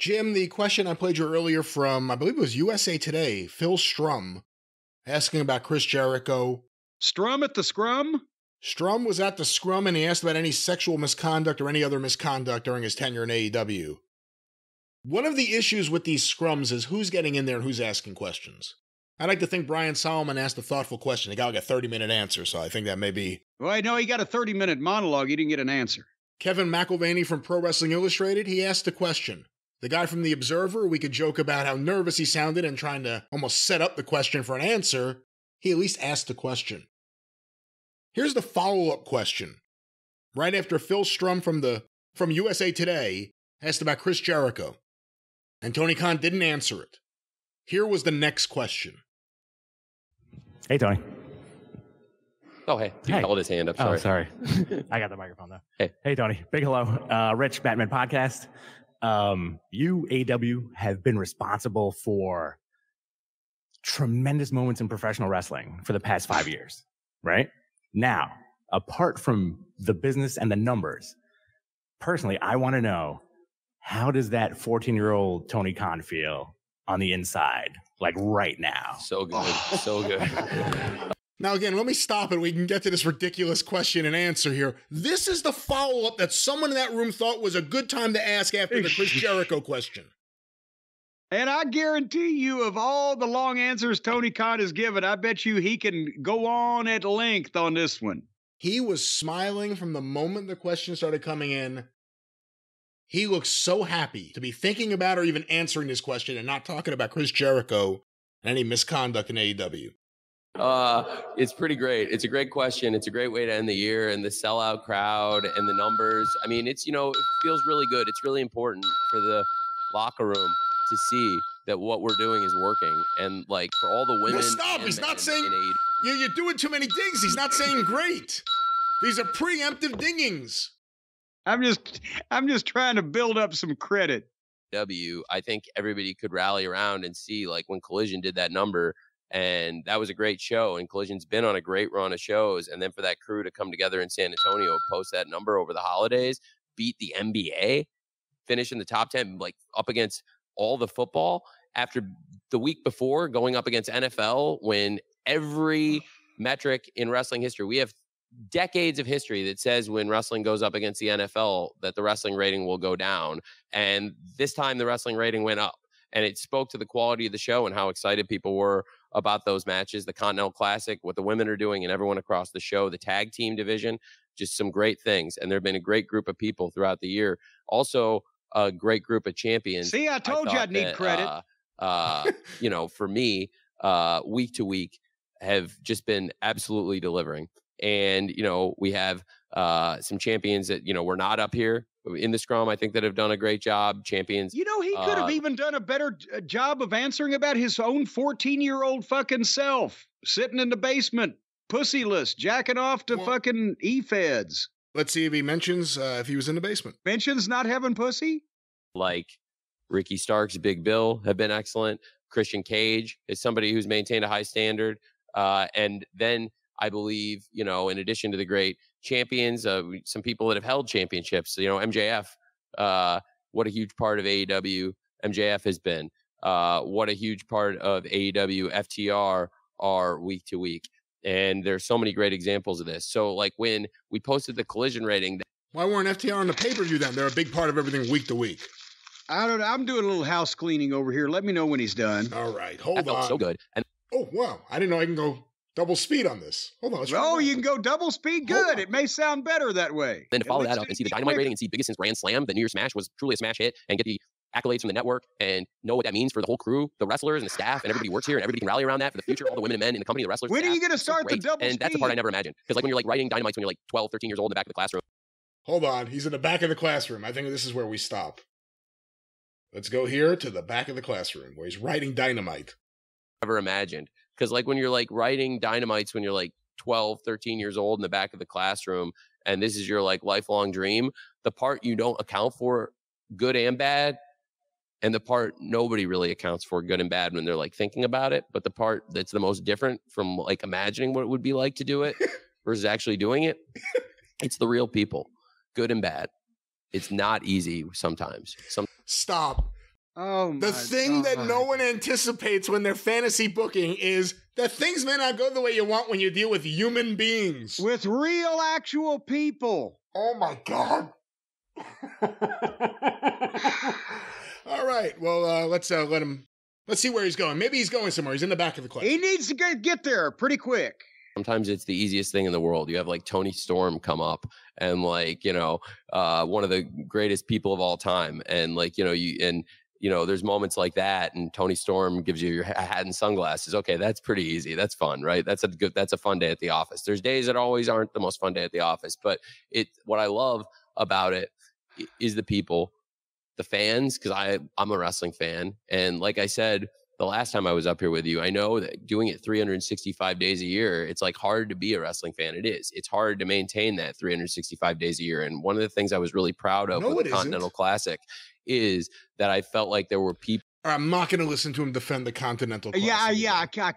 Jim, the question I played you earlier from, I believe it was USA Today, Phil Strum, asking about Chris Jericho. Strum at the Scrum? Strum was at the Scrum and he asked about any sexual misconduct or any other misconduct during his tenure in AEW. One of the issues with these Scrums is who's getting in there and who's asking questions. I'd like to think Brian Solomon asked a thoughtful question. He got like a 30-minute answer, so I think that may be... Well, no, he got a 30-minute monologue. He didn't get an answer. Kevin McElvaney from Pro Wrestling Illustrated, he asked a question. The guy from The Observer, we could joke about how nervous he sounded and trying to almost set up the question for an answer. He at least asked the question. Here's the follow-up question. Right after Phil Strum from USA Today asked about Chris Jericho, and Tony Khan didn't answer it. Here was the next question. Hey, Tony. Oh, hey. He held his hand up. Sorry. Oh, sorry. I got the microphone, though. Hey, Tony. Big hello. Rich, Batman Podcast. You, AEW, have been responsible for tremendous moments in professional wrestling for the past 5 years, right? Now, apart from the business and the numbers, personally, I want to know, how does that 14-year-old Tony Khan feel on the inside, like right now? So good. So good. Now, again, let me stop and we can get to this ridiculous question and answer here. This is the follow-up that someone in that room thought was a good time to ask after the Chris Jericho question. And I guarantee you, of all the long answers Tony Khan has given, I bet you he can go on at length on this one. He was smiling from the moment the question started coming in. He looks so happy to be thinking about or even answering this question and not talking about Chris Jericho and any misconduct in AEW. It's pretty great. It's a great question. It's a great way to end the year, and the sellout crowd and the numbers. I mean, it's, it feels really good. It's really important for the locker room to see that what we're doing is working. And like for all the women. No, stop. He's not saying you're doing too many dings. He's not saying great. These are preemptive dingings. I'm just trying to build up some credit. I think everybody could rally around and see, like, when Collision did that number, and that was a great show, and Collision's been on a great run of shows, and then for that crew to come together in San Antonio, post that number over the holidays, beat the NBA, finish in the top 10, like up against all the football, after the week before going up against NFL, when every metric in wrestling history, we have decades of history that says when wrestling goes up against the NFL that the wrestling rating will go down. And this time the wrestling rating went up, and it spoke to the quality of the show and how excited people were about those matches, the Continental Classic, what the women are doing, and everyone across the show, the tag team division, just some great things. And there have been a great group of people throughout the year. Also a great group of champions. See, I told you I'd need credit. For me, week to week have just been absolutely delivering. And, we have some champions that, were not up here in the Scrum, I think, that have done a great job. Champions. He could have even done a better job of answering about his own 14-year-old fucking self, sitting in the basement, pussyless, jacking off to fucking E-feds. Let's see if he mentions if he was in the basement. Mentions not having pussy? Like Ricky Starks, Big Bill have been excellent. Christian Cage is somebody who's maintained a high standard. And then I believe, in addition to the great champions, some people that have held championships, MJF, what a huge part of AEW MJF has been. What a huge part of AEW FTR are week to week. And there's so many great examples of this. So like when we posted the Collision rating. Why weren't FTR on the pay-per-view then? They're a big part of everything week to week. I don't know. I'm doing a little house cleaning over here. Let me know when he's done. All right. Hold on. That felt so good. And oh, wow. I didn't know I can go double speed on this. Hold on. Oh, you can go double speed? Good. It may sound better that way. Then to follow that up and see the Dynamite rating and see Biggest since Grand Slam, the New Year's Smash was truly a smash hit, and get the accolades from the network and know what that means for the whole crew, the wrestlers and the staff, and everybody who works here, and everybody can rally around that for the future, all the women and men in the company, the wrestlers. When are you going to start the double speed? And that's the part I never imagined. Because like when you're like writing Dynamites when you're like 12, 13 years old in the back of the classroom. Hold on. He's in the back of the classroom. I think this is where we stop. Let's go here to the back of the classroom where he's writing Dynamite. Never imagined. Because like when you're like writing Dynamites when you're like 12, 13 years old in the back of the classroom, and this is your like lifelong dream, the part you don't account for, good and bad, and the part nobody really accounts for, good and bad, when they're like thinking about it, but the part that's the most different from like imagining what it would be like to do it versus actually doing it, it's the real people, good and bad. It's not easy sometimes. Stop. Oh, the thing that no God. one anticipates when they're fantasy booking is that things may not go the way you want when you deal with human beings. With real, actual people. Oh my God. All right. Well, let's let him. Let's see where he's going. Maybe he's going somewhere. He's in the back of the question. He needs to get there pretty quick. Sometimes it's the easiest thing in the world. You have like Tony Storm come up and like, one of the greatest people of all time. And like, there's moments like that. And Tony Storm gives you your hat and sunglasses. Okay. That's pretty easy. That's fun, right? That's a fun day at the office. There's days that always aren't the most fun day at the office, but what I love about it is the people, the fans, because I'm a wrestling fan. And like I said, the last time I was up here with you, I know that doing it 365 days a year, it's like hard to be a wrestling fan. It is. It's hard to maintain that 365 days a year. And one of the things I was really proud of with the Continental Classic is that I felt like there were people. I'm not going to listen to him defend the Continental Classic. Yeah, I can't.